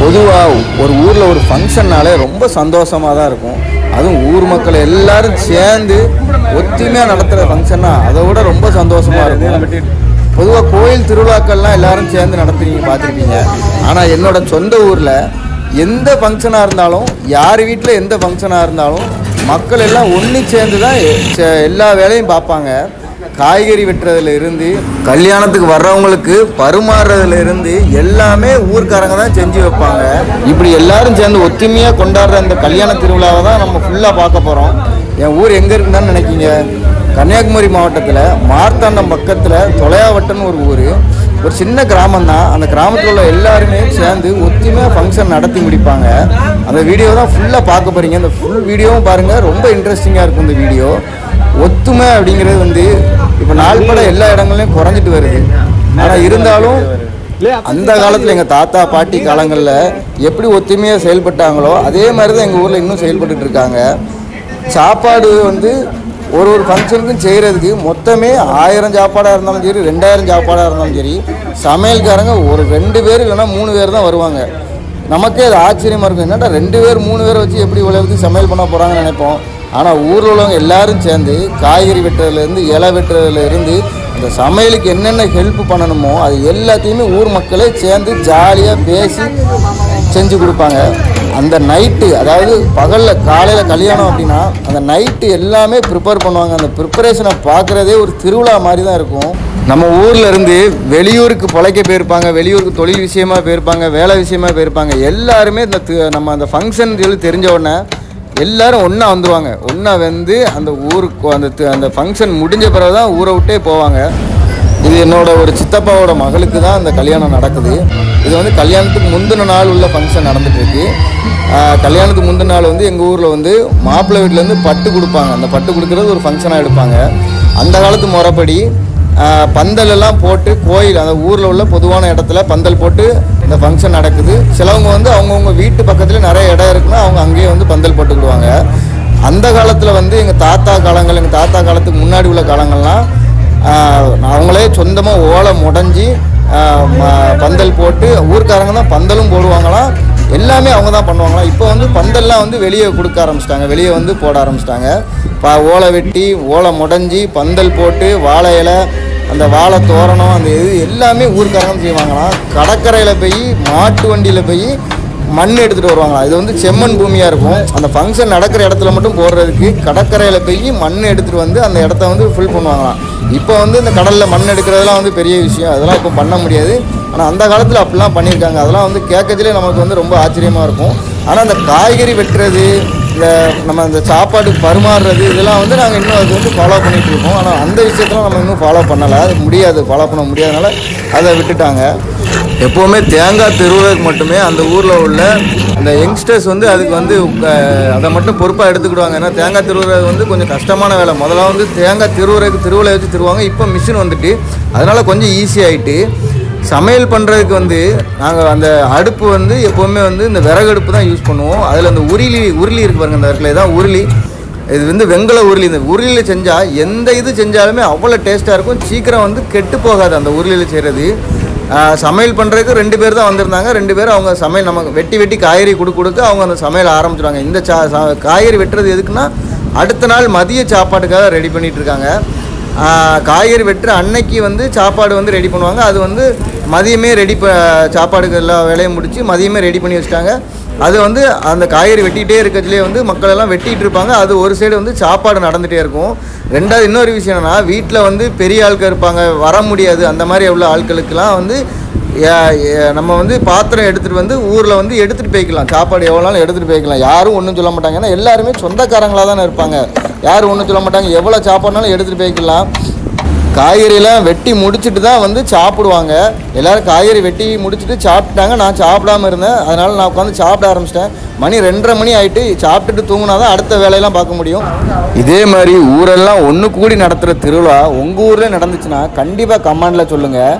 பொதுவாக ஒரு ஊரில் ஒரு ஃபங்க்ஷன்னாலே ரொம்ப சந்தோஷமாக தான் இருக்கும். அதுவும் ஊர் மக்கள் எல்லாரும் சேர்ந்து ஒற்றுமையாக நடத்துகிற ஃபங்க்ஷன்னா அதை விட ரொம்ப சந்தோஷமாக இருக்கும். பொதுவாக கோயில் திருவிழாக்கள்லாம் எல்லாரும் சேர்ந்து நடத்துறீங்க பார்த்துருப்பீங்க. ஆனால் என்னோட சொந்த ஊரில் எந்த ஃபங்க்ஷனாக இருந்தாலும், யார் வீட்டில் எந்த ஃபங்க்ஷனாக இருந்தாலும் மக்கள் எல்லாம் ஒன்று சேர்ந்து தான் எல்லா வேலையும் பார்ப்பாங்க. காய்கறி வெட்டுறதுல இருந்து கல்யாணத்துக்கு வர்றவங்களுக்கு பருமாறுறதுல இருந்து எல்லாமே ஊர்க்காரங்க தான் செஞ்சு வைப்பாங்க. இப்படி எல்லாரும் சேர்ந்து ஒத்துமையாக கொண்டாடுற அந்த கல்யாண திருவிழாவை தான் நம்ம ஃபுல்லாக பார்க்க போகிறோம். என் ஊர் எங்கே இருக்குன்னு நினைக்கிங்க? கன்னியாகுமரி மாவட்டத்தில் மார்த்தாண்டம் பக்கத்தில் தொலையாவட்டம்னு ஒரு ஊர். ஒரு சின்ன கிராமம் தான். அந்த கிராமத்தில் உள்ள எல்லாருமே சேர்ந்து ஒத்துமையாக ஃபங்க்ஷன் நடத்தி முடிப்பாங்க. அந்த வீடியோ தான் ஃபுல்லாக பார்க்க போகிறீங்க. அந்த ஃபுல் வீடியோவும் பாருங்கள், ரொம்ப இன்ட்ரெஸ்டிங்காக இருக்கும் இந்த வீடியோ. ஒத்துமை அப்படிங்கிறது வந்து இப்போ நாள்பட எல்லா இடங்கள்லையும் குறைஞ்சிட்டு வருது. ஆனால் இருந்தாலும் அந்த காலத்தில் எங்கள் தாத்தா பாட்டி காலங்களில் எப்படி ஒத்துமையாக செயல்பட்டாங்களோ அதே மாதிரி தான் எங்கள் ஊரில் இன்னும் செயல்பட்டுட்டு இருக்காங்க. சாப்பாடு வந்து ஒரு ஃபங்க்ஷனுக்கும் செய்கிறதுக்கு மொத்தமே 1000 சாப்பாடாக இருந்தாலும் சரி, 2000 சாப்பாடாக இருந்தாலும் சரி, சமையல்காரங்க ஒரு 2 பேர் இல்லைன்னா 3 பேர் தான் வருவாங்க. நமக்கே அது ஆச்சரியமாக இருக்கும். என்னடா 2 பேர் 3 பேரை வச்சு எப்படி இவ்வளவு சமையல் பண்ண போகிறாங்கன்னு நினைப்போம். ஆனால் ஊரில் உள்ளவங்க எல்லாரும் சேர்ந்து காய்கறி வெட்டுறதுலேருந்து, இலை வெட்டுறதுலேருந்து, அந்த சமையலுக்கு என்னென்ன ஹெல்ப் பண்ணணுமோ அது எல்லாத்தையுமே ஊர் மக்களே சேர்ந்து ஜாலியாக பேசி செஞ்சு கொடுப்பாங்க. அந்த நைட்டு, அதாவது பகலில் காலையில் கல்யாணம் அப்படின்னா அந்த நைட்டு எல்லாமே ப்ரிப்பேர் பண்ணுவாங்க. அந்த ப்ரிப்பரேஷனை பார்க்குறதே ஒரு திருவிழா மாதிரி தான் இருக்கும். நம்ம ஊரில் இருந்து வெளியூருக்கு பிழைக்க போயிருப்பாங்க, வெளியூருக்கு தொழில் விஷயமாக போயிருப்பாங்க, வேலை விஷயமாக போயிருப்பாங்க. எல்லாருமே நம்ம அந்த ஃபங்க்ஷன் சொல்லி தெரிஞ்ச உடனே எல்லோரும் ஒன்றா வந்துடுவாங்க. ஒன்றா வந்து அந்த ஊருக்கு அந்த ஃபங்க்ஷன் முடிஞ்ச பிறகு தான் ஊரை விட்டே போவாங்க. இது என்னோட ஒரு சித்தப்பாவோட மகளுக்கு தான் அந்த கல்யாணம் நடக்குது. இது வந்து கல்யாணத்துக்கு முந்தின நாள் உள்ள ஃபங்க்ஷன் நடந்துகிட்ருக்கு. கல்யாணத்துக்கு முந்தின நாள் வந்து எங்கள் ஊரில் வந்து மாப்பிள்ளை வீட்டிலேருந்து பட்டு கொடுப்பாங்க. அந்த பட்டு கொடுக்குறது ஒரு ஃபங்க்ஷனாக எடுப்பாங்க. அந்த காலத்து முறைப்படி பந்தல் எல்லாம் போட்டு கோயில், அந்த ஊரில் உள்ள பொதுவான இடத்துல பந்தல் போட்டு இந்த ஃபங்க்ஷன் நடக்குது. சிலவங்க வந்து அவங்கவுங்க வீட்டு பக்கத்தில் நிறைய இடம் இருக்குன்னா அவங்க அங்கேயே வந்து பந்தல் போட்டுக்கிடுவாங்க. அந்த காலத்தில் வந்து எங்கள் தாத்தா காலத்துக்கு முன்னாடி உள்ள காலங்கள்லாம் அவங்களே சொந்தமாக ஓலை முடஞ்சி பந்தல் போட்டு ஊர்க்காரங்க தான் பந்தலும் போடுவாங்களாம். எல்லாமே அவங்க தான் பண்ணுவாங்களாம். இப்போ வந்து பந்தல்லாம் வந்து வெளியே கொடுக்க ஆரம்பிச்சிட்டாங்க, வெளியே வந்து போட ஆரம்பிச்சிட்டாங்க. ஓலை வெட்டி ஓலை முடஞ்சி பந்தல் போட்டு வாழை இலை, அந்த வாழை தோரணம், அந்த இது எல்லாமே ஊர்க்காரங்க செய்வாங்களாம். கடற்கரையில் போய் மாட்டு வண்டியில் போய் மண் எடுத்துகிட்டு வருவாங்களாம். இது வந்து செம்மண் பூமியாக இருக்கும். அந்த ஃபங்க்ஷன் நடக்கிற இடத்துல மட்டும் போடுறதுக்கு கடற்கரையில் போய் மண் எடுத்துகிட்டு வந்து அந்த இடத்த வந்து ஃபில் பண்ணுவாங்களாம். இப்போ வந்து இந்த கடலில் மண் எடுக்கிறதுலாம் வந்து பெரிய விஷயம், அதெல்லாம் இப்போ பண்ண முடியாது. ஆனால் அந்த காலத்தில் அப்படிலாம் பண்ணியிருக்காங்க. அதெல்லாம் வந்து கேட்கறதுலே நமக்கு வந்து ரொம்ப ஆச்சரியமாக இருக்கும். ஆனால் அந்த காய்கறி வெட்டுறது, இந்த நம்ம அந்த சாப்பாட்டுக்கு பருமாறுறது, இதெல்லாம் வந்து நாங்கள் இன்னும் அது வந்து ஃபாலோ பண்ணிகிட்ருக்கோம். ஆனால் அந்த விஷயத்தெல்லாம் நம்ம இன்னும் ஃபாலோ பண்ணலை, அது முடியாது, ஃபாலோ பண்ண முடியாதனால அதை விட்டுட்டாங்க. எப்போவுமே தேங்காய் திருவுறதுக்கு மட்டுமே அந்த ஊரில் உள்ள அந்த யங்ஸ்டர்ஸ் வந்து அதுக்கு வந்து அதை மட்டும் பொறுப்பாக எடுத்துக்கிடுவாங்க. ஏன்னா தேங்காய் திருவுறது வந்து கொஞ்சம் கஷ்டமான வேலை. முதல்ல வந்து தேங்காய் திருவுறதுக்கு திருவிழா வச்சு திருவாங்க. இப்போ மிஷின் வந்துட்டு அதனால் கொஞ்சம் ஈஸியாகிட்டு சமையல் பண்ணுறதுக்கு வந்து நாங்கள் அந்த அடுப்பு வந்து எப்போவுமே வந்து இந்த விறகு அடுப்பு தான் யூஸ் பண்ணுவோம். அதில் அந்த உருளி இருக்குது பாருங்கள், இந்த இடத்துல தான் உருளி. இது வந்து வெங்கல உருளி. இந்த உருளியில் செஞ்சால் எந்த இது செஞ்சாலுமே அவ்வளோ டேஸ்ட்டாக இருக்கும். சீக்கிரம் வந்து கெட்டு போகாது அந்த உருளியில் செய்கிறது. சமையல் பண்ணுறதுக்கு 2 பேர் தான் வந்திருந்தாங்க. 2 பேர் அவங்க சமையல் நமக்கு வெட்டி காய்கறி கொடுக்க அவங்க அந்த சமையல் ஆரம்பிச்சிடுவாங்க. இந்த காய்கறி வெட்டுறது எதுக்குன்னா அடுத்த நாள் மதிய சாப்பாட்டுக்காக ரெடி பண்ணிகிட்ருக்காங்க. காய்கறி வெட்டுற அன்னைக்கு வந்து சாப்பாடு வந்து ரெடி பண்ணுவாங்க. அது வந்து மதியமே சாப்பாடுக்கு எல்லா வேலையும் முடித்து மதியமே ரெடி பண்ணி வச்சுட்டாங்க. அது வந்து அந்த காய்கறி வெட்டிகிட்டே இருக்கிறதுலே வந்து மக்கள் எல்லாம் வெட்டிகிட்டு இருப்பாங்க. அது ஒரு சைடு வந்து சாப்பாடு நடந்துகிட்டே இருக்கும். ரெண்டாவது இன்னொரு விஷயம் என்னென்னா, வீட்டில் வந்து பெரிய ஆட்கள் இருப்பாங்க, வர முடியாது, அந்த மாதிரி உள்ள ஆட்களுக்கெல்லாம் வந்து நம்ம வந்து பாத்திரம் எடுத்துகிட்டு வந்து ஊரில் வந்து எடுத்துகிட்டு போய்க்கலாம். சாப்பாடு எவ்வளோனாலும் எடுத்துகிட்டு போய்க்கலாம். யாரும் ஒன்றும் சொல்ல மாட்டாங்க. ஏன்னா எல்லாருமே சொந்தக்காரங்களாக தானே இருப்பாங்க. யாரும் ஒன்றும் சொல்ல மாட்டாங்க. எவ்வளோ சாப்பாடுனாலும் எடுத்துகிட்டு போய்க்கலாம். காய்கறியெல்லாம் வெட்டி முடிச்சுட்டு தான் வந்து சாப்பிடுவாங்க. எல்லோரும் காய்கறி வெட்டி முடிச்சுட்டு சாப்பிட்டாங்க. நான் சாப்பிடாமல் இருந்தேன், அதனால் நான் உட்காந்து சாப்பிட ஆரம்பிச்சிட்டேன். மணி 2:30 மணி ஆகிட்டு. சாப்பிட்டுட்டு தூங்கினா தான் அடுத்த வேலையெல்லாம் பார்க்க முடியும். இதே மாதிரி ஊரெல்லாம் ஒன்று கூடி நடத்துகிற திருவிழா உங்கள் ஊரில் நடந்துச்சுன்னா கண்டிப்பாக கமெண்டில் சொல்லுங்கள்.